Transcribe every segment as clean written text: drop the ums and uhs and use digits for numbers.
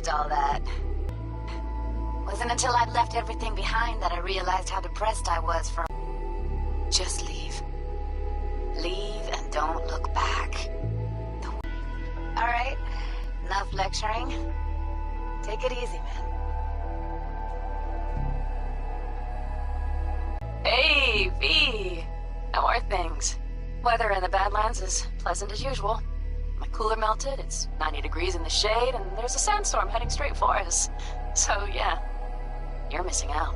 believed all that. Wasn't until I'd left everything behind that I realized how depressed I was from... Just leave. Leave and don't look back. Alright, enough lecturing. Take it easy, man. Hey, V! How are things? Weather in the Badlands is pleasant as usual. My cooler melted, it's 90 degrees in the shade, and there's a sandstorm heading straight for us. So, yeah, you're missing out.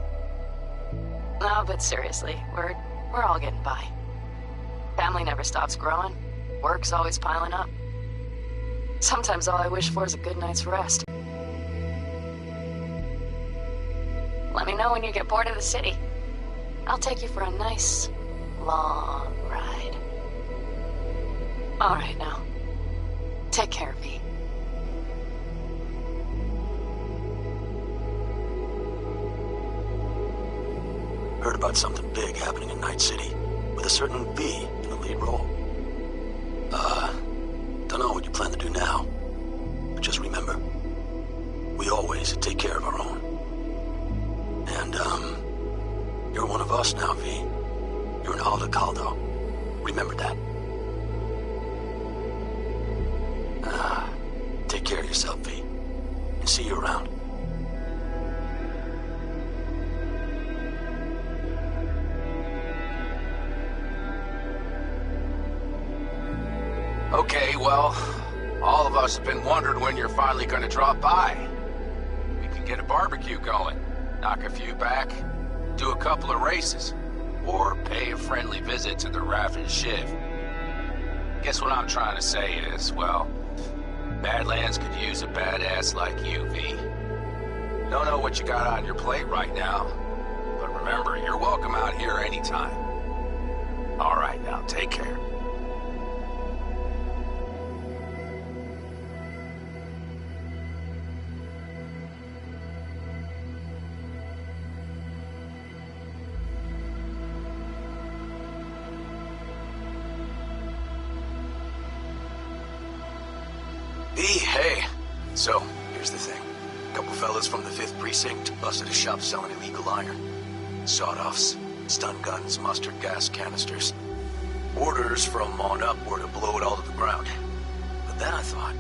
No, but seriously, we're all getting by. Family never stops growing. Work's always piling up. Sometimes all I wish for is a good night's rest. Let me know when you get bored of the city. I'll take you for a nice, long ride. All right, now. Take care, V. Heard about something big happening in Night City, with a certain V in the lead role. Don't know what you plan to do now, but just remember, we always take care of our own. And, you're one of us now, V. You're an Aldecaldo. Remember that. Take care of yourself, V. And see you around. Okay, well, all of us have been wondering when you're finally gonna drop by. We can get a barbecue going, knock a few back, do a couple of races, or pay a friendly visit to the Raff and Shiv. Guess what I'm trying to say is, well, Badlands could use a badass like you, V. Don't know what you got on your plate right now, but remember, you're welcome out here anytime. All right, now, take care. Hey, so, here's the thing. A couple fellas from the 5th Precinct busted a shop selling illegal iron. Sawed-offs, stun guns, mustard gas canisters. Orders from on up were to blow it all to the ground. But then I thought,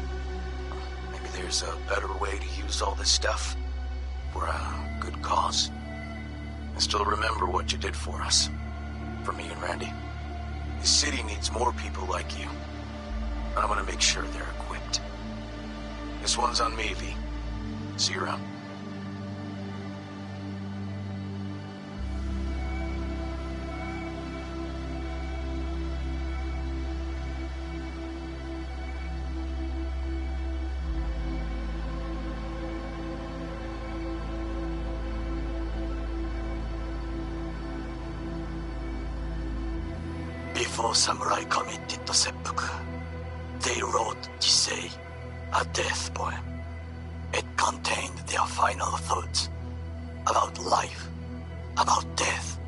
maybe there's a better way to use all this stuff for a good cause. I still remember what you did for us. For me and Randy. The city needs more people like you. And I'm gonna make sure they're equipped. This one's on me, V. See you around. Before samurai committed to Seppuku, they wrote Jisei, a death poem. It contained their final thoughts about life, about death.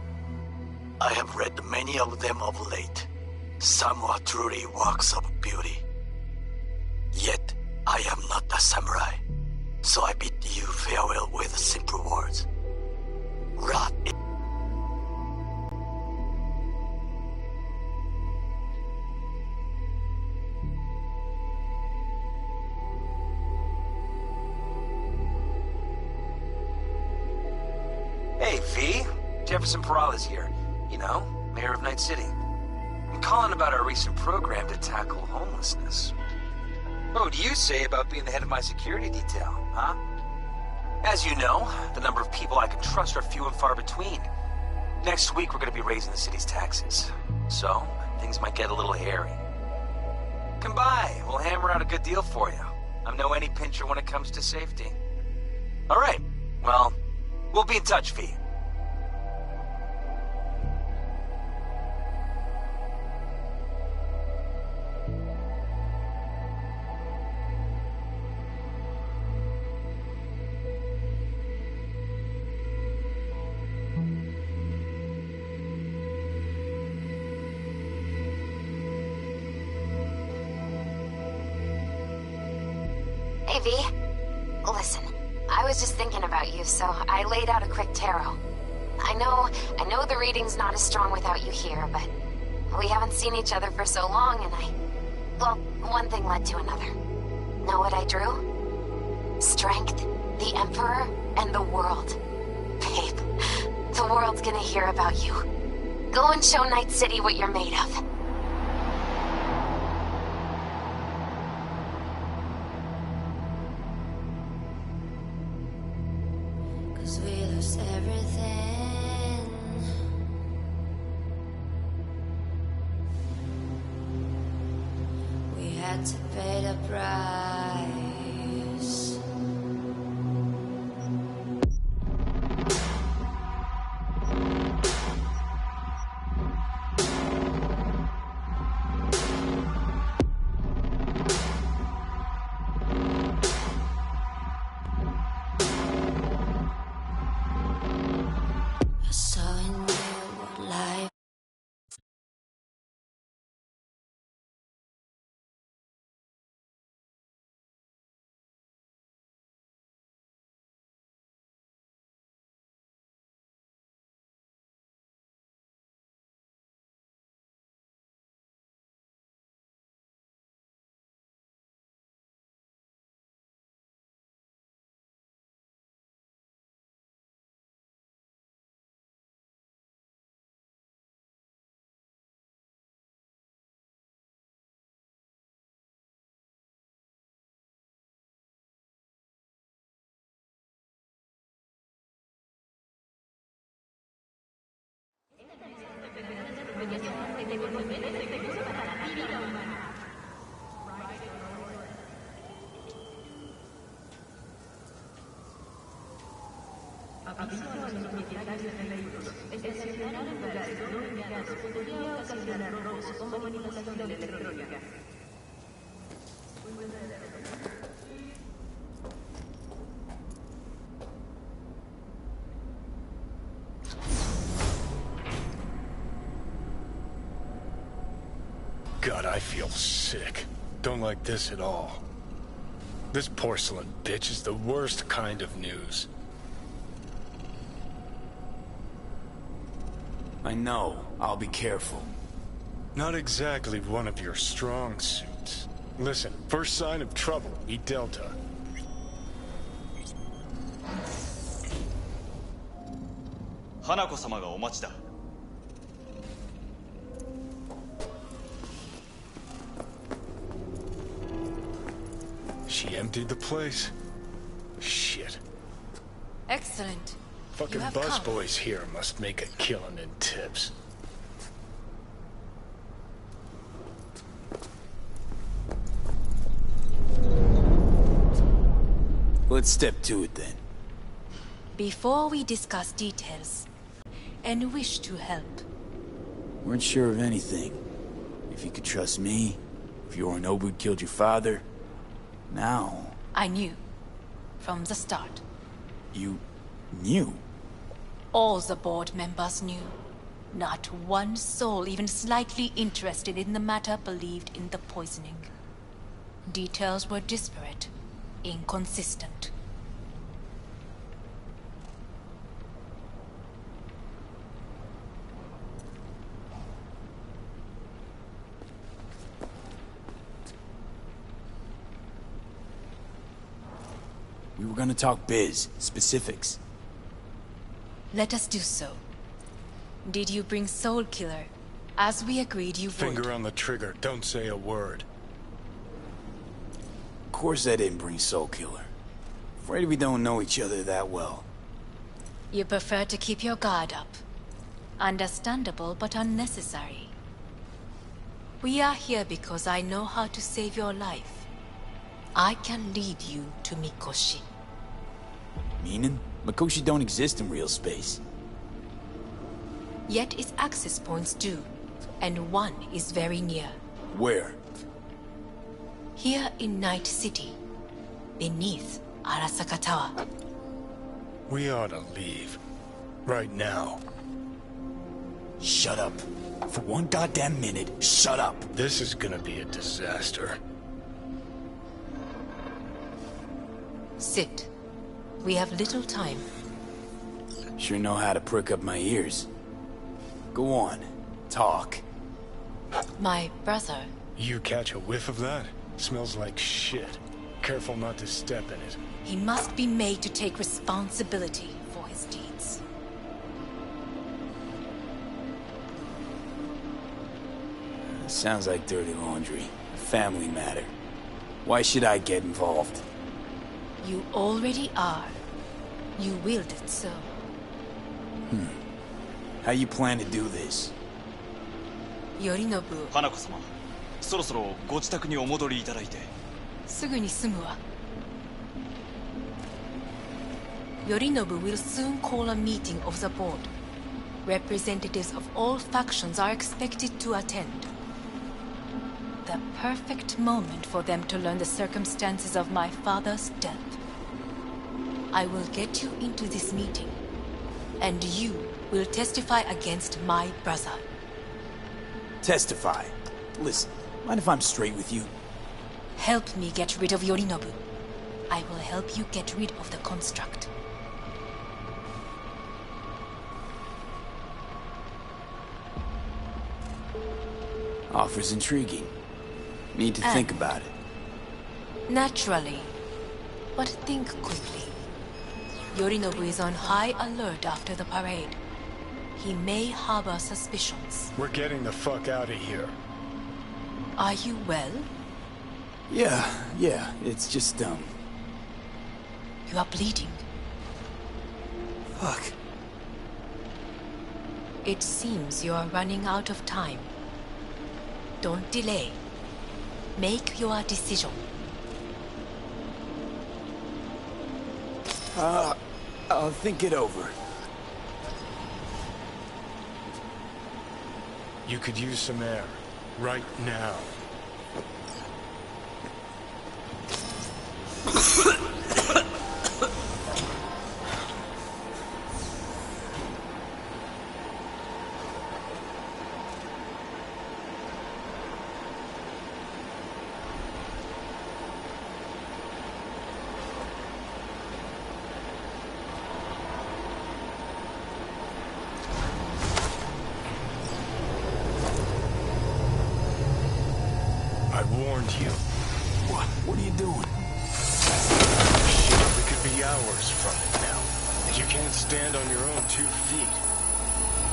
I have read many of them of late. Some were truly works of beauty. Yet, I am not a samurai, so I bid you farewell with simple words. Rat. Hey, V. Jefferson Peralta's here. You know, mayor of Night City. I'm calling about our recent program to tackle homelessness. What do you say about being the head of my security detail, huh? As you know, the number of people I can trust are few and far between. Next week, we're going to be raising the city's taxes. So, things might get a little hairy. Come by. We'll hammer out a good deal for you. I'm no any pincher when it comes to safety. All right. Well, we'll be in touch, V. Hey, V. Listen, I was just thinking about you, so I laid out a quick tarot. I know the reading's not as strong without you here, but we haven't seen each other for so long, and well, one thing led to another. Know what I drew? Strength, the Emperor, and the world. Babe, the world's gonna hear about you. Go and show Night City what you're made of. We lost everything. We had to pay the price. God, I feel sick. Don't like this at all. This porcelain bitch is the worst kind of news. I know. I'll be careful. Not exactly one of your strong suits. Listen, first sign of trouble, eat Delta. Hanako-samaがお待ちだ。She emptied the place? Shit. Excellent. Fucking busboys here must make a killing in tips. Let's step to it then. Before we discuss details, and wish to help. Weren't sure of anything. If you could trust me, if Yorinobu killed your father. Now... I knew. From the start. You... knew? All the board members knew. Not one soul even slightly interested in the matter believed in the poisoning. Details were disparate, inconsistent. We were gonna talk biz, specifics. Let us do so. Did you bring Soul Killer? As we agreed you would. Finger on the trigger, don't say a word. Of course I didn't bring Soul Killer. Afraid we don't know each other that well. You prefer to keep your guard up. Understandable, but unnecessary. We are here because I know how to save your life. I can lead you to Mikoshi. Meaning? Mikoshi don't exist in real space. Yet its access points do, and one is very near. Where? Here in Night City, beneath Arasaka Tower. We ought to leave. Right now. Shut up. For one goddamn minute, shut up. This is gonna be a disaster. Sit. We have little time. Sure know how to prick up my ears. Go on. Talk. My brother. You catch a whiff of that? Smells like shit. Careful not to step in it. He must be made to take responsibility for his deeds. Sounds like dirty laundry. A family matter. Why should I get involved? You already are. You willed it so. How you plan to do this? Yorinobu. 花子様、そろそろご自宅にお戻りいただいて。すぐに済むわ。Yorinobu will soon call a meeting of the board. Representatives of all factions are expected to attend. The perfect moment for them to learn the circumstances of my father's death. I will get you into this meeting, and you will testify against my brother. Testify. Listen, mind if I'm straight with you? Help me get rid of Yorinobu. I will help you get rid of the construct. Offer's intriguing. Need to think about it. Naturally. But think quickly. Yorinobu is on high alert after the parade. He may harbor suspicions. We're getting the fuck out of here. Are you well? Yeah, it's just, You are bleeding. Fuck. It seems you are running out of time. Don't delay. Make your decision. I'll think it over. You could use some air. Right now. I warned you. What are you doing? Shit, we could be hours from it now. And you can't stand on your own 2 feet.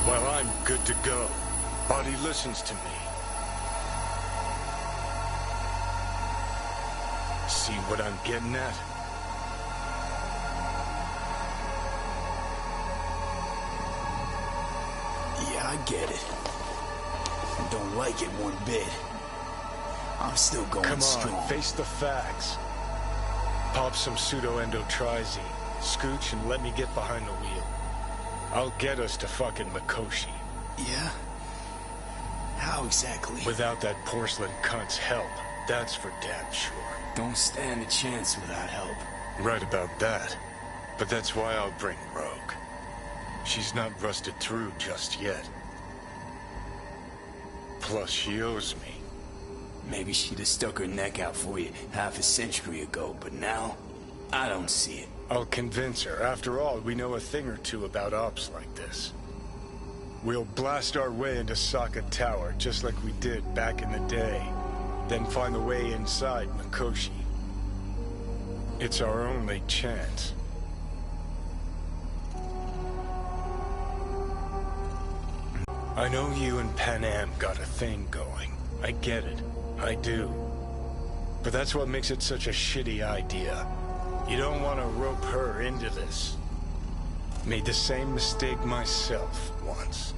Well, I'm good to go. Body listens to me. See what I'm getting at? Yeah, I get it. I don't like it one bit. I'm still going Come on, strong. face the facts. Pop some pseudo-endotrizine, scooch, and let me get behind the wheel. I'll get us to fucking Mikoshi. Yeah? How exactly? Without that porcelain cunt's help, that's for damn sure. Don't stand a chance without help. Right about that. But that's why I'll bring Rogue. She's not rusted through just yet. Plus, she owes me. Maybe she'd have stuck her neck out for you half a century ago, but now, I don't see it. I'll convince her. After all, we know a thing or two about ops like this. We'll blast our way into Sokka Tower, just like we did back in the day. Then find the way inside Mikoshi. It's our only chance. I know you and Panam got a thing going. I get it. I do. But that's what makes it such a shitty idea. You don't want to rope her into this. Made the same mistake myself once.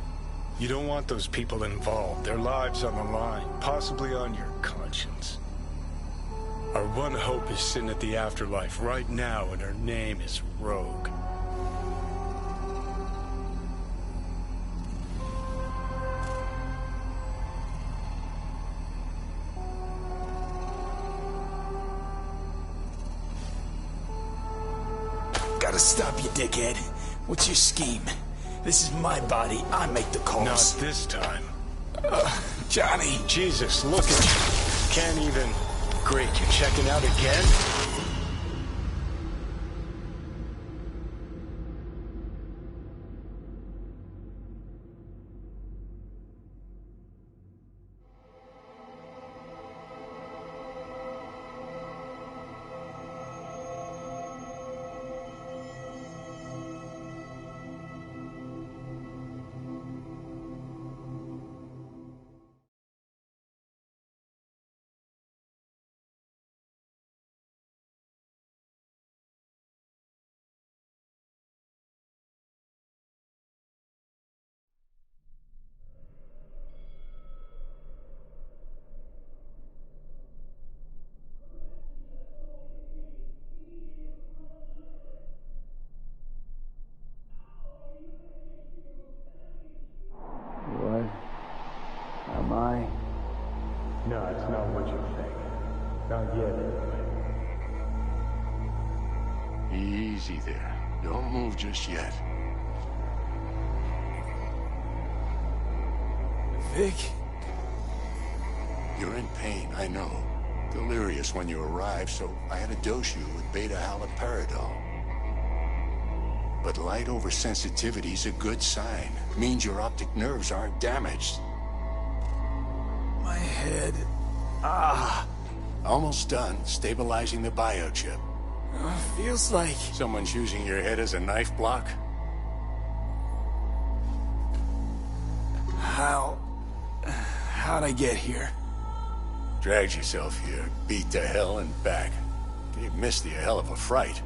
You don't want those people involved, their lives on the line, possibly on your conscience. Our one hope is sitting at the afterlife right now, and her name is Rogue. Gotta stop you, dickhead. What's your scheme? This is my body. I make the calls. Not this time. Johnny. Jesus, look at you. Can't even... Great, you're checking out again? No, it's not what you think. Not yet, anyway. Easy there. Don't move just yet. Vic? You're in pain, I know. Delirious when you arrived, so I had to dose you with beta-haloperidol. But light oversensitivity's a good sign. Means your optic nerves aren't damaged. My head. Almost done stabilizing the biochip. Feels like... Someone's using your head as a knife block? How'd I get here? Dragged yourself here, beat to hell and back. Gave Misty a hell of a fright.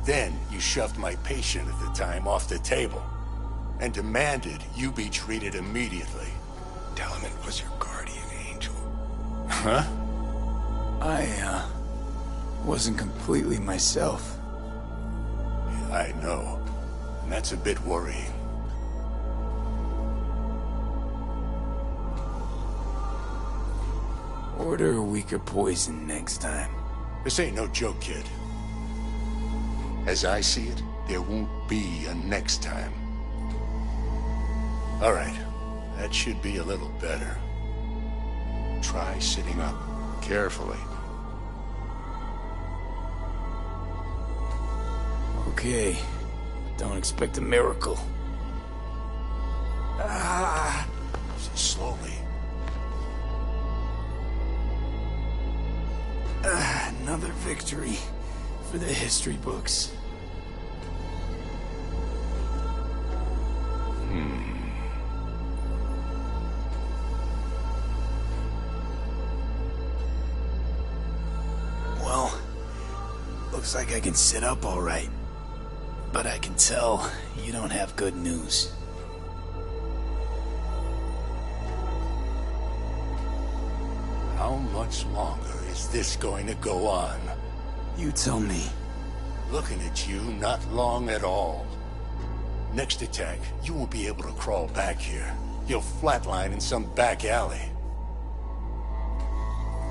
Then you shoved my patient at the time off the table and demanded you be treated immediately. Tell him it was your guardian angel. Huh? I wasn't completely myself. I know. And that's a bit worrying. Order a weaker poison next time. This ain't no joke, kid. As I see it, there won't be a next time. All right. That should be a little better. Try sitting up carefully. Okay. Don't expect a miracle. Slowly. Another victory for the history books. Well, looks like I can sit up all right. But I can tell you don't have good news. How much longer is this going to go on? You tell me. Looking at you, not long at all. Next attack, you won't be able to crawl back here. You'll flatline in some back alley.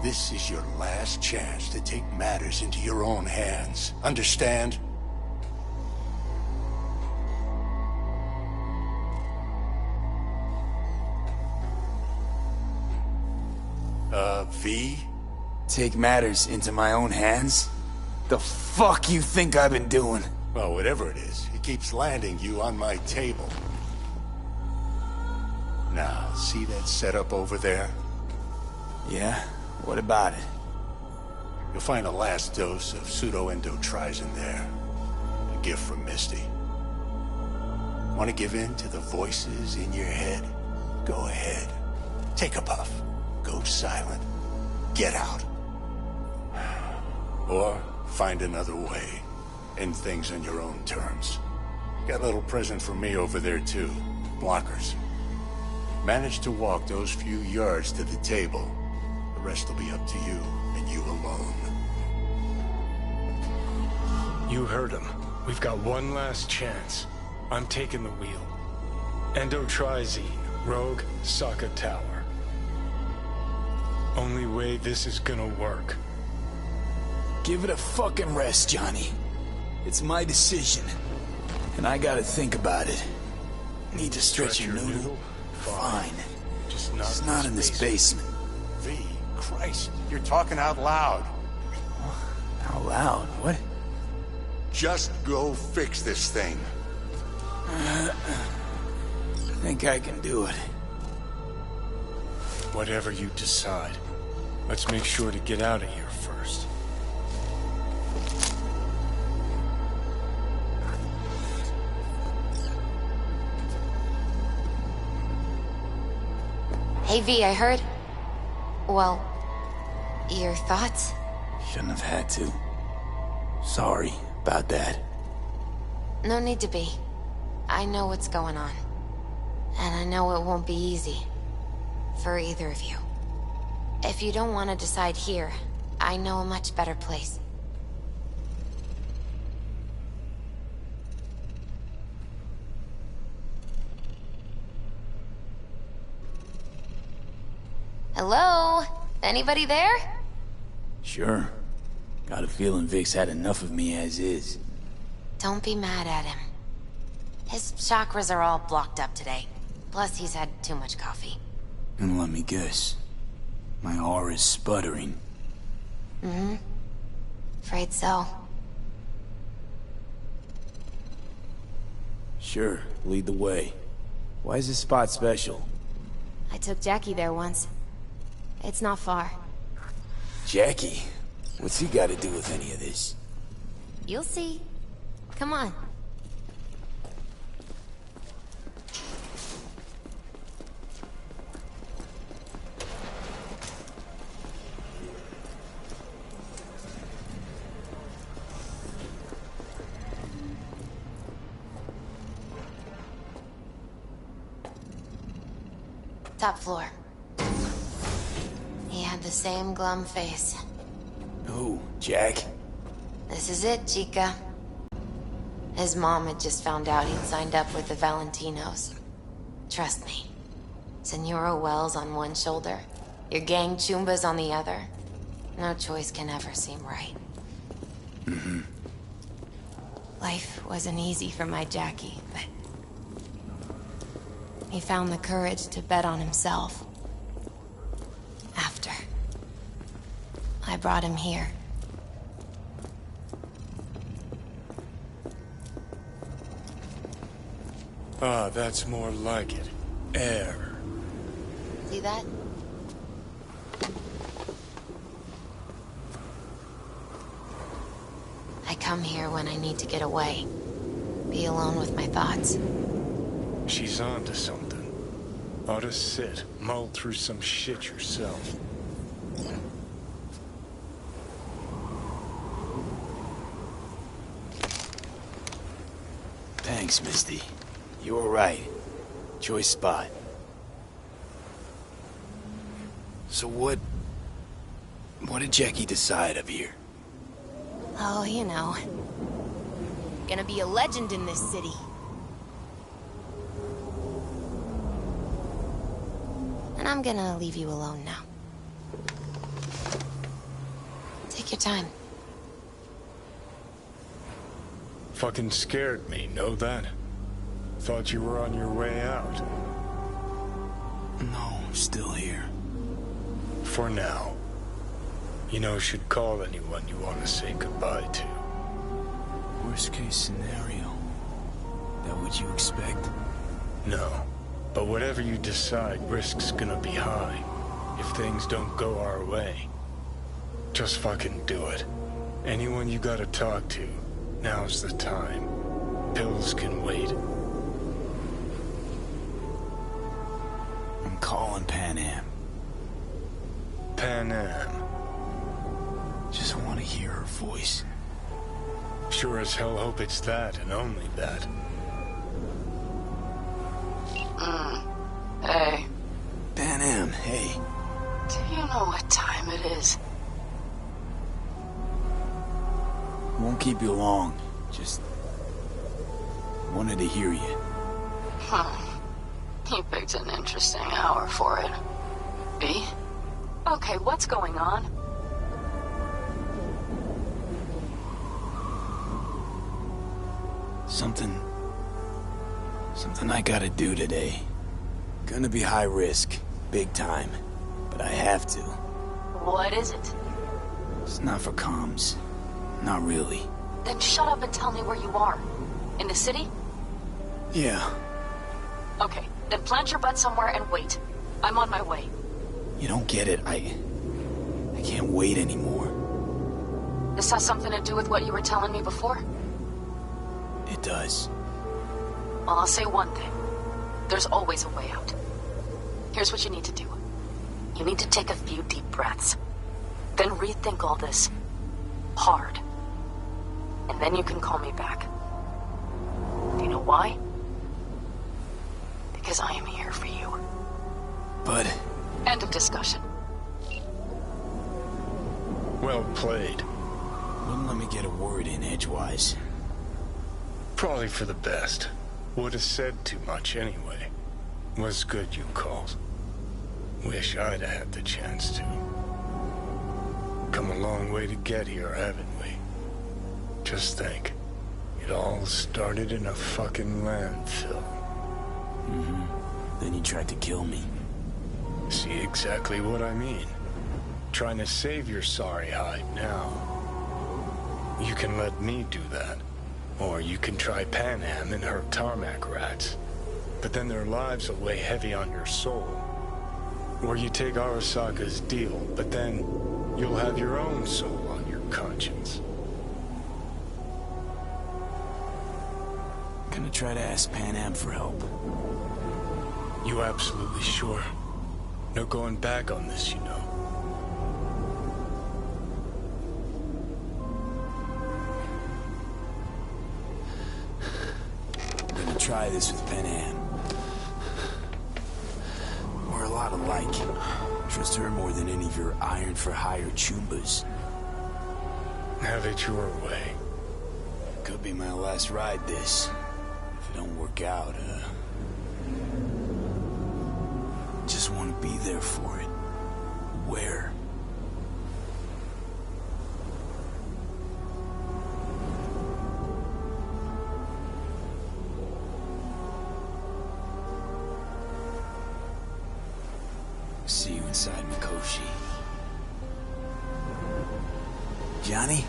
This is your last chance to take matters into your own hands. Understand? V? Take matters into my own hands? The fuck you think I've been doing? Well, whatever it is, it keeps landing you on my table. Now, see that setup over there? Yeah? What about it? You'll find a last dose of pseudo-endotrizin there. A gift from Misty. Want to give in to the voices in your head? Go ahead. Take a puff. Go silent. Get out. Or find another way. End things on your own terms. Got a little present for me over there too. Blockers. Manage to walk those few yards to the table. The rest will be up to you, and you alone. You heard him. We've got one last chance. I'm taking the wheel. Endotrizine, Rogue, Sokka Tower. Only way this is gonna work. Give it a fucking rest, Johnny. It's my decision. And I gotta think about it. Need to stretch your noodle? Fine. Just not in this basement. V, Christ, you're talking out loud. Out loud? What? Just go fix this thing. I think I can do it. Whatever you decide. Let's make sure to get out of here first. Hey V, I heard... Well, your thoughts? Shouldn't have had to. Sorry about that. No need to be. I know what's going on. And I know it won't be easy. For either of you. If you don't want to decide here, I know a much better place. Hello? Anybody there? Sure. Got a feeling Vic's had enough of me as is. Don't be mad at him. His chakras are all blocked up today. Plus, he's had too much coffee. And let me guess. My aura's sputtering. Mm-hmm. Afraid so. Sure, lead the way. Why is this spot special? I took Jackie there once. It's not far. Jackie? What's he got to do with any of this? You'll see. Come on. Top floor. He had the same glum face. Who? Jack? This is it, Chica. His mom had just found out he'd signed up with the Valentinos. Trust me. Senora Wells on one shoulder, your gang Chumbas on the other. No choice can ever seem right. Mm-hmm. Life wasn't easy for my Jackie, but he found the courage to bet on himself. After I brought him here. Ah, that's more like it. Air. See that? I come here when I need to get away. Be alone with my thoughts. She's onto something. Ought to sit, mull through some shit yourself. Thanks, Misty. You were right. Choice spot. So what did Jackie decide up here? Oh, you know. Gonna be a legend in this city. And I'm gonna leave you alone now. Take your time. Fucking scared me, know that? Thought you were on your way out. No, I'm still here. For now. You know, should call anyone you want to say goodbye to. Worst case scenario. That what you expect? No. But whatever you decide, risk's gonna be high. If things don't go our way. Just fucking do it. Anyone you gotta talk to, now's the time. Pills can wait. I'm calling Pan Am. Pan Am. Just want to hear her voice. Sure as hell hope it's that and only that. Hey. Pan Am, hey. Do you know what time it is? Won't keep you long. Just wanted to hear you. You picked an interesting hour for it. B? Okay, what's going on? Something I gotta do today. Gonna be high risk, big time, but I have to. What is it? It's not for comms. Not really. Then shut up and tell me where you are. In the city? Yeah. Okay, then plant your butt somewhere and wait. I'm on my way. You don't get it. I can't wait anymore. This has something to do with what you were telling me before? It does. Well, I'll say one thing. There's always a way out. Here's what you need to do. You need to take a few deep breaths. Then rethink all this. Hard. And then you can call me back. Do you know why? Because I am here for you. But... End of discussion. Well played. Wouldn't let me get a word in edgewise. Probably for the best. Would have said too much anyway. Was good you called. Wish I'd had the chance to. Come a long way to get here, haven't we? Just think. It all started in a fucking landfill. Then you tried to kill me. See exactly what I mean? Trying to save your sorry hide now. You can let me do that. Or you can try Pan Am and her tarmac rats. But then their lives will weigh heavy on your soul. Or you take Arasaka's deal, but then you'll have your own soul on your conscience. Gonna try to ask Pan Am for help. You absolutely sure? No going back on this, you know. I'm gonna try this with Pan Am. We're a lot alike. Trust her more than any of your iron-for-hire chumbas. Have it your way. Could be my last ride, this. If it don't work out, just want to be there for it. Where? See you inside Mikoshi. Johnny?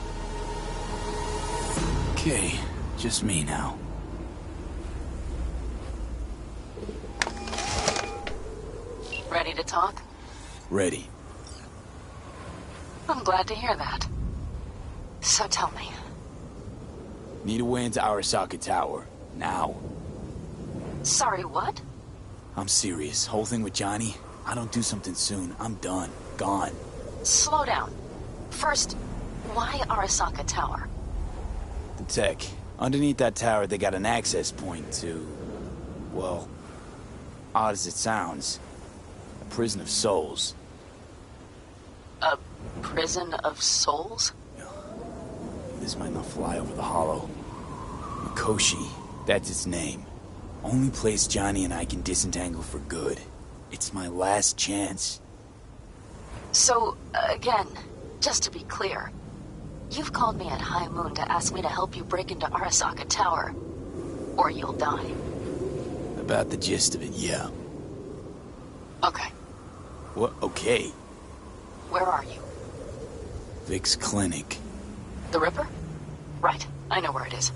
Okay, just me now. Ready to talk? Ready. I'm glad to hear that. So tell me. Need a way into Arasaka Tower. Now. Sorry, what? I'm serious. Whole thing with Johnny, I don't do something soon, I'm done. Gone. Slow down. First, why Arasaka Tower? The tech. Underneath that tower, they got an access point to... well, odd as it sounds, a prison of souls. A prison of souls? This might not fly over the hollow. Mikoshi, that's its name. Only place Johnny and I can disentangle for good. It's my last chance. So, again, just to be clear, you've called me at High Moon to ask me to help you break into Arasaka Tower, or you'll die. About the gist of it, yeah. Okay. What? Okay. Where are you? Vic's clinic. The Ripper? Right, I know where it is.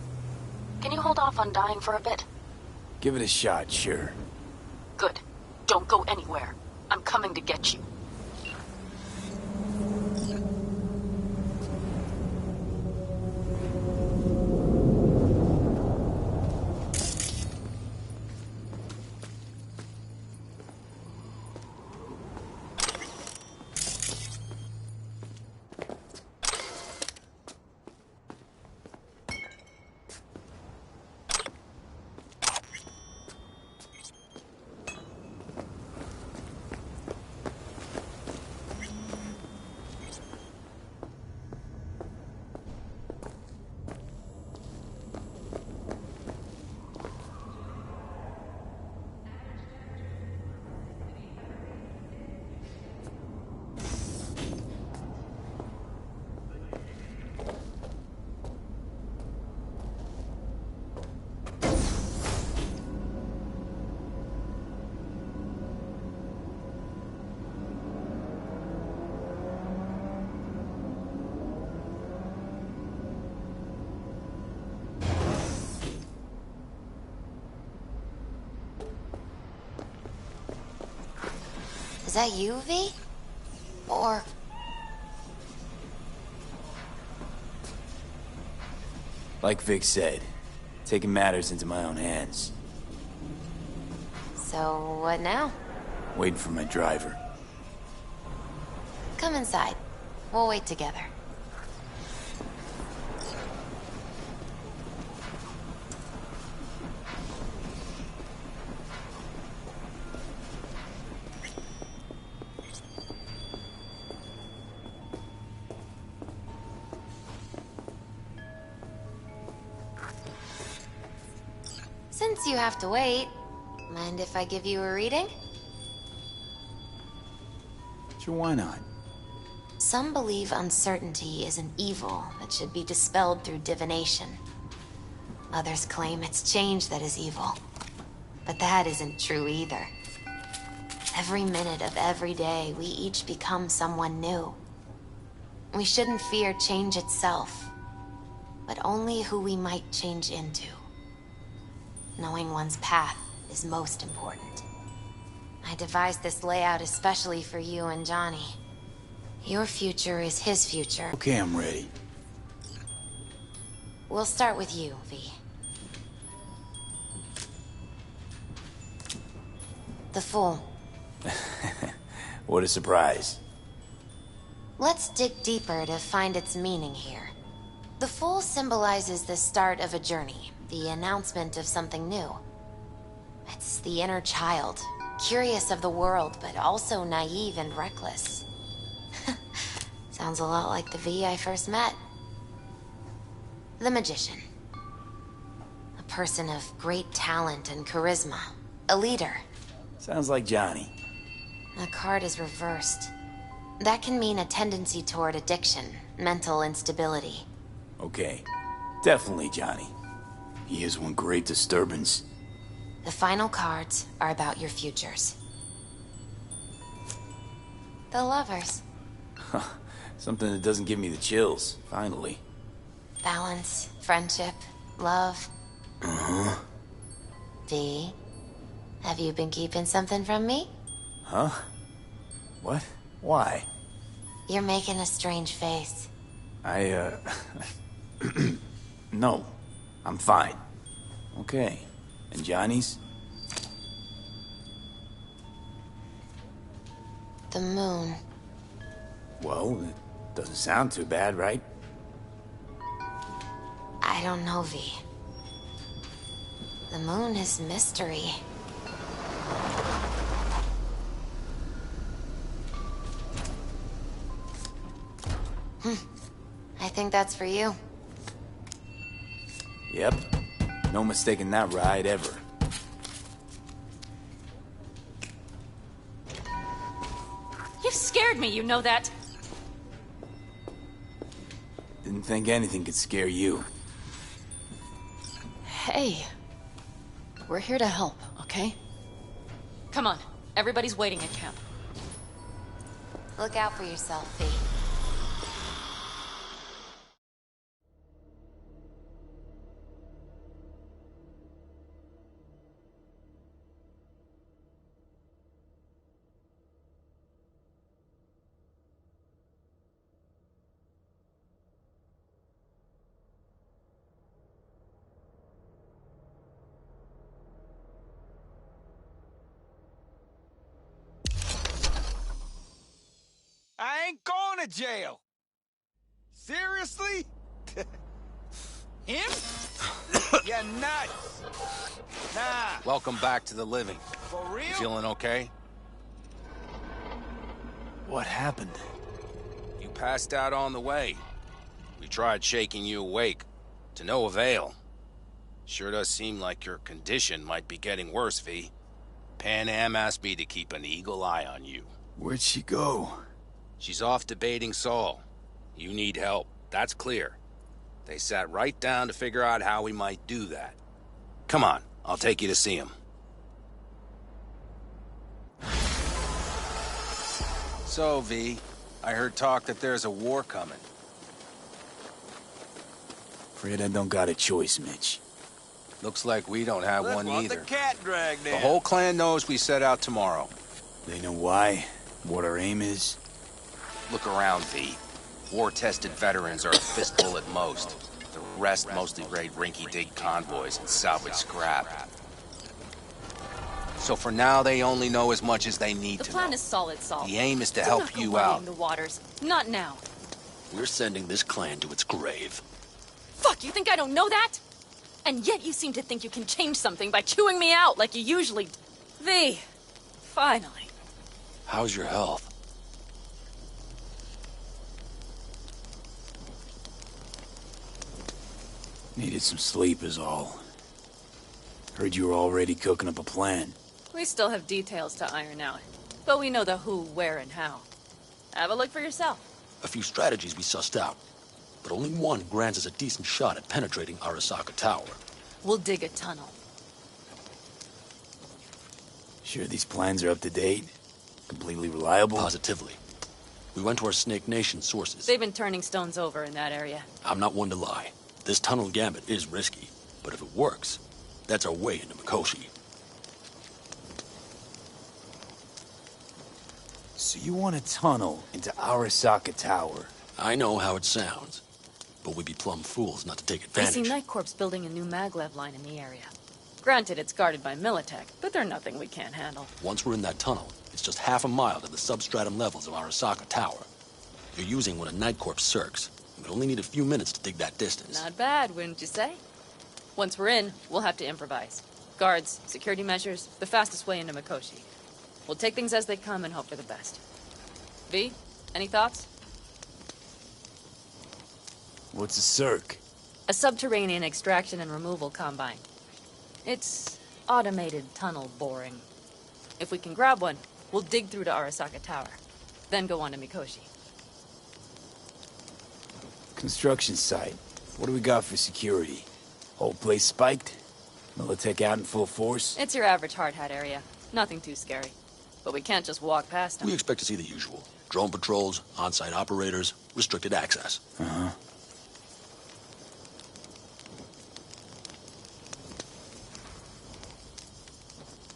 Can you hold off on dying for a bit? Give it a shot, sure. Good. Don't go anywhere. I'm coming to get you. Is that you, V? Or... Like Vic said, taking matters into my own hands. so what now? Waiting for my driver. Come inside. We'll wait together. Since you have to wait, mind if I give you a reading? Sure, why not? Some believe uncertainty is an evil that should be dispelled through divination. Others claim it's change that is evil. But that isn't true either. Every minute of every day, we each become someone new. We shouldn't fear change itself, but only who we might change into. Knowing one's path is most important. I devised this layout especially for you and Johnny. Your future is his future. Okay, I'm ready. We'll start with you, V. The Fool. What a surprise. Let's dig deeper to find its meaning here. The Fool symbolizes the start of a journey, the announcement of something new. It's the inner child, curious of the world, but also naive and reckless. Sounds a lot like the V I first met. The Magician. A person of great talent and charisma. A leader. Sounds like Johnny. The card is reversed. That can mean a tendency toward addiction, mental instability. Okay, definitely Johnny. He is one great disturbance. The final cards are about your futures. The Lovers. Something that doesn't give me the chills, finally. Balance, friendship, love. Uh-huh. V, have you been keeping something from me? Huh? What? Why? You're making a strange face. No. I'm fine. Okay. And Johnny's? The moon. Well, it doesn't sound too bad, right? I don't know, V. The moon is mystery. I think that's for you. Yep. No mistaking that ride ever. You've scared me, you know that. Didn't think anything could scare you. Hey. We're here to help, okay? Come on, everybody's waiting at camp. Look out for yourself, V. I ain't going to jail. Seriously? Him? Yeah, nuts. Nah. Welcome back to the living. For real? You feeling okay? What happened? You passed out on the way. We tried shaking you awake. To no avail. Sure does seem like your condition might be getting worse, V. Pan Am asked me to keep an eagle eye on you. Where'd she go? She's off debating Saul. You need help, that's clear. They sat right down to figure out how we might do that. Come on, I'll take you to see him. So, V, I heard talk that there's a war coming. Afraid I don't got a choice, Mitch. Looks like we don't have one either. The cat dragged in. The whole clan knows we set out tomorrow. They know why? What our aim is? Look around, V. War-tested veterans are a fistful at most. The rest mostly raid rinky-dink convoys and salvage scrap. So for now, they only know as much as they need to know. The plan is solid, Saul. The aim is to Do help not go you out. muddying the waters. Not now. We're sending this clan to its grave. Fuck, you think I don't know that? And yet you seem to think you can change something by chewing me out like you usually... V. Finally. How's your health? Needed some sleep is all. Heard you were already cooking up a plan. We still have details to iron out. But we know the who, where, and how. Have a look for yourself. A few strategies we sussed out, but only one grants us a decent shot at penetrating Arasaka Tower. We'll dig a tunnel. Sure these plans are up to date? Completely reliable? Positively. We went to our Snake Nation sources. They've been turning stones over in that area. I'm not one to lie. This tunnel gambit is risky, but if it works, that's our way into Mikoshi. So you want a tunnel into Arasaka Tower? I know how it sounds, but we'd be plumb fools not to take I advantage. see Night Corp's building a new maglev line in the area. Granted, it's guarded by Militech, but they're nothing we can't handle. Once we're in that tunnel, it's just half a mile to the substratum levels of Arasaka Tower. You're using one of Night Corp's circs. We'd only need a few minutes to dig that distance. Not bad, wouldn't you say? Once we're in, we'll have to improvise. Guards, security measures, the fastest way into Mikoshi. We'll take things as they come and hope for the best. V, any thoughts? What's a circ? A subterranean extraction and removal combine. It's automated tunnel boring. If we can grab one, we'll dig through to Arasaka Tower, then go on to Mikoshi. Construction site. What do we got for security? Whole place spiked? Militech out in full force? It's your average hard hat area. Nothing too scary. But we can't just walk past them. We expect to see the usual. Drone patrols, on-site operators, restricted access. Uh-huh.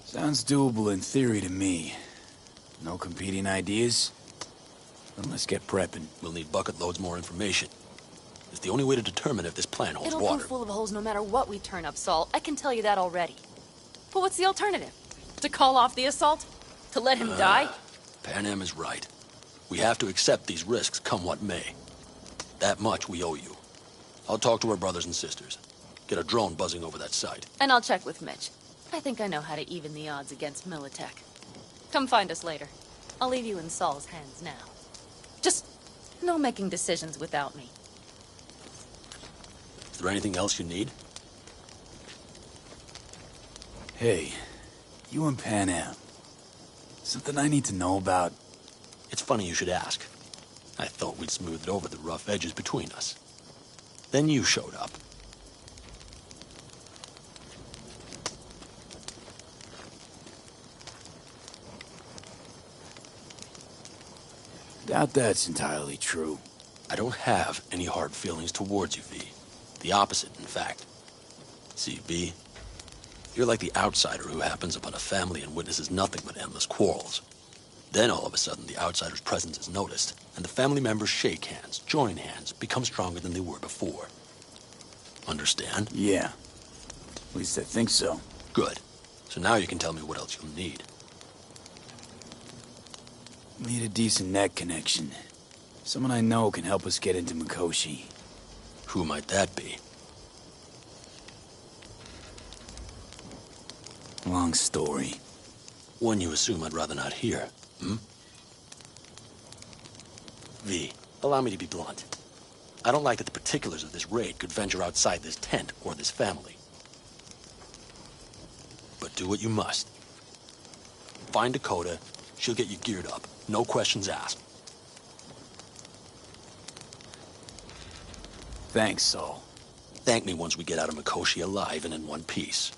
Sounds doable in theory to me. No competing ideas? Then let's get prepping. We'll need bucket loads more information. It's the only way to determine if this plan holds It'll water. prove full of holes no matter what we turn up, Saul. I can tell you that already. But what's the alternative? To call off the assault? To let him die? Pan Am is right. We have to accept these risks, come what may. That much we owe you. I'll talk to our brothers and sisters. Get a drone buzzing over that site. And I'll check with Mitch. I think I know how to even the odds against Militech. Come find us later. I'll leave you in Saul's hands now. Just no making decisions without me. Is there anything else you need? Hey, you and Pan Am. Something I need to know about? It's funny you should ask. I thought we'd smoothed over the rough edges between us. Then you showed up. Doubt that's entirely true. I don't have any hard feelings towards you, V. The opposite, in fact. See, V, you're like the outsider who happens upon a family and witnesses nothing but endless quarrels. Then all of a sudden the outsider's presence is noticed, and the family members shake hands, join hands, become stronger than they were before. Understand? Yeah. At least I think so. Good. So now you can tell me what else you'll need. Need a decent net connection. Someone I know can help us get into Mikoshi. Who might that be? Long story. One you assume I'd rather not hear, hmm? V, allow me to be blunt. I don't like that the particulars of this raid could venture outside this tent or this family. But do what you must. Find Dakota, she'll get you geared up. No questions asked. Thanks, Saul. Thank me once we get out of Mikoshi alive and in one piece.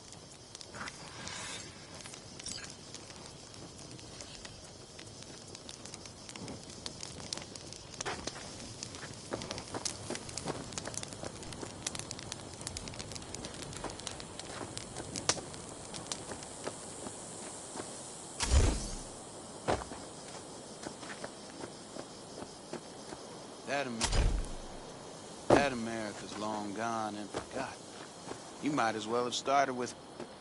That America's long gone and forgotten. You might as well have started with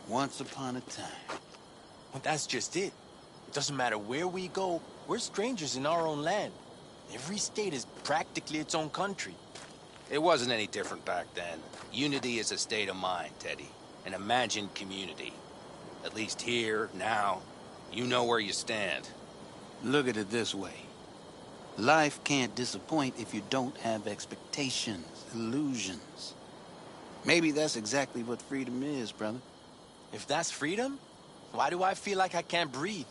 Once Upon a Time. Well, that's just it. It doesn't matter where we go, we're strangers in our own land. Every state is practically its own country. It wasn't any different back then. Unity is a state of mind, Teddy. An imagined community. At least here, now, you know where you stand. Look at it this way. Life can't disappoint if you don't have expectations, illusions. Maybe that's exactly what freedom is, brother. If that's freedom, why do I feel like I can't breathe?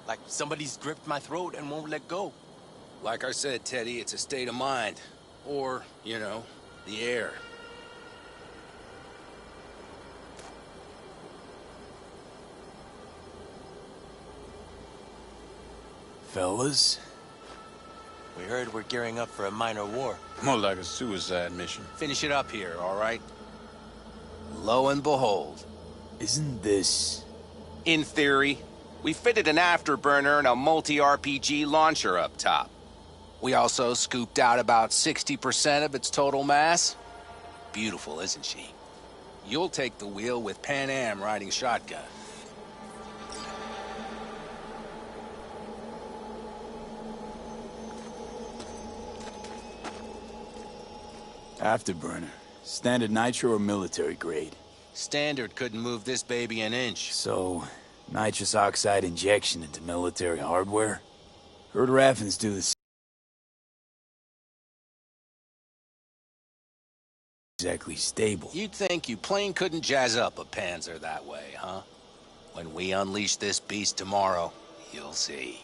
Like somebody's gripped my throat and won't let go? Like I said, Teddy, it's a state of mind. Or, you know, the air. Fellas? We heard we're gearing up for a minor war. More like a suicide mission. Finish it up here, all right? Lo and behold. Isn't this... In theory, we fitted an afterburner and a multi-RPG launcher up top. We also scooped out about 60% of its total mass. Beautiful, isn't she? You'll take the wheel with Pan Am riding shotgun. Afterburner. Standard nitro or military grade? Standard couldn't move this baby an inch. So, nitrous oxide injection into military hardware? Heard Raffens do this. Exactly stable. You'd think you plain couldn't jazz up a Panzer that way, huh? When we unleash this beast tomorrow, you'll see.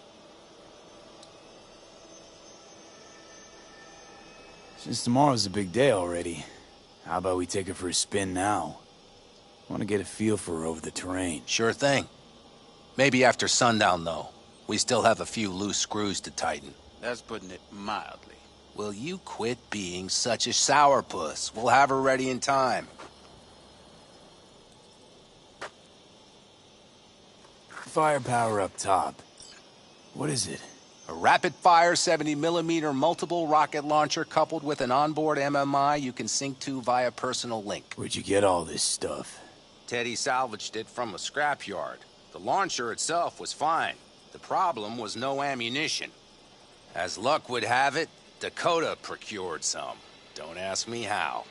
Since tomorrow's a big day already, how about we take her for a spin now? I want to get a feel for her over the terrain. Sure thing. Maybe after sundown, though. We still have a few loose screws to tighten. That's putting it mildly. Will you quit being such a sourpuss? We'll have her ready in time. Firepower up top. What is it? A rapid-fire 70mm multiple rocket launcher coupled with an onboard MMI you can sync to via personal link. Where'd you get all this stuff? Teddy salvaged it from a scrapyard. The launcher itself was fine. The problem was no ammunition. As luck would have it, Dakota procured some. Don't ask me how.